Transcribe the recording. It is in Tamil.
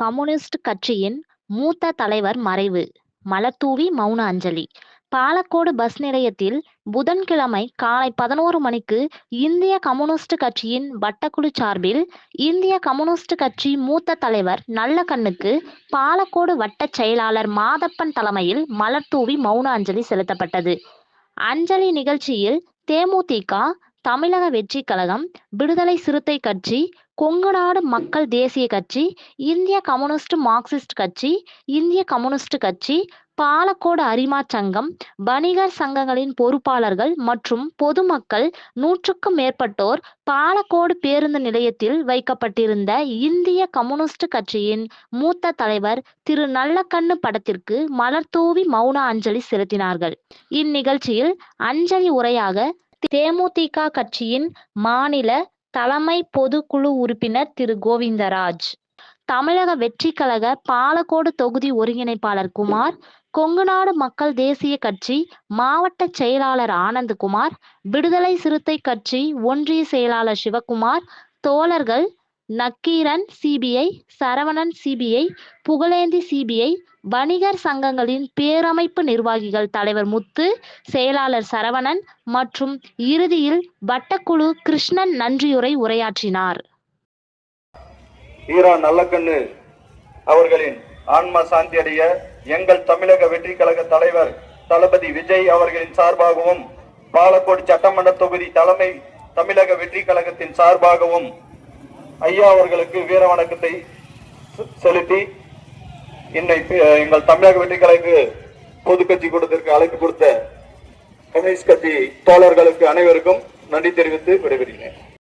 கம்யூனிஸ்ட் கட்சியின் மூத்த தலைவர் மறைவு, மலர்தூவி மௌன அஞ்சலி. பாலக்கோடு பஸ் நிலையத்தில் புதன்கிழமை காலை 11 மணிக்கு இந்திய கம்யூனிஸ்ட் கட்சியின் வட்டக்குழு சார்பில் இந்திய கம்யூனிஸ்ட் கட்சி மூத்த தலைவர் நல்லகண்ணுக்கு பாலக்கோடு வட்டச் செயலாளர் மாதப்பன் தலைமையில் மலர்தூவி மௌன அஞ்சலி செலுத்தப்பட்டது. அஞ்சலி நிகழ்ச்சியில் தேமுதிக, தமிழக வெற்றி கழகம், விடுதலை சிறுத்தை கட்சி, கொங்குநாடு மக்கள் தேசிய கட்சி, இந்திய கம்யூனிஸ்ட் மார்க்சிஸ்ட் கட்சி, இந்திய கம்யூனிஸ்ட் கட்சி, பாலக்கோடு அரிமா சங்கம், வணிகர் சங்கங்களின் பொறுப்பாளர்கள் மற்றும் பொதுமக்கள் 100க்கும் மேற்பட்டோர் பாலக்கோடு பேருந்து நிலையத்தில் வைக்கப்பட்டிருந்த இந்திய கம்யூனிஸ்ட் கட்சியின் மூத்த தலைவர் திரு நல்லகண்ணு படத்திற்கு மலர்தூவி மௌன அஞ்சலி செலுத்தினார்கள். இந்நிகழ்ச்சியில் அஞ்சலி உரையாக தேமுதிக கட்சியின் மாநில தலைமை பொதுக்குழு உறுப்பினர் திரு கோவிந்தராஜ், தமிழக வெற்றி கழக பாலக்கோடு தொகுதி ஒருங்கிணைப்பாளர் குமார், கொங்குநாடு மக்கள் தேசிய கட்சி மாவட்ட செயலாளர் ஆனந்த்குமார், விடுதலை சிறுத்தை கட்சி ஒன்றிய செயலாளர் சிவகுமார், தோழர்கள் Nakkeeran CPI, Saravanan CPI, Pugazhendhi CPI, வணிகர் சங்கங்களின் பேரமைப்பு நிர்வாகிகள் தலைவர் முத்து, செயலாளர் சரவணன் மற்றும் இறுதியில் வட்டக்குழு கிருஷ்ணன் நன்றியுரை உரையாற்றினார். ஈரா நல்லகண்ணு அவர்களின் ஆன்மா சாந்தியடைய எங்கள் தமிழக வெற்றி கழக தலைவர் தளபதி விஜய் அவர்களின் சார்பாகவும் பாலக்கோடு சட்டமன்ற தொகுதி தலைமை தமிழக வெற்றி கழகத்தின் சார்பாகவும் ஐயா அவர்களுக்கு வீர வணக்கத்தை செலுத்தி எங்கள் தமிழக வெற்றி கழக பொதுக்கட்சி கூட்டத்திற்கு அழைப்பு கொடுத்த கம்யூனிஸ்ட் கட்சி தோழர்களுக்கு அனைவருக்கும் நன்றி தெரிவித்து விடைபெறுகிறேன்.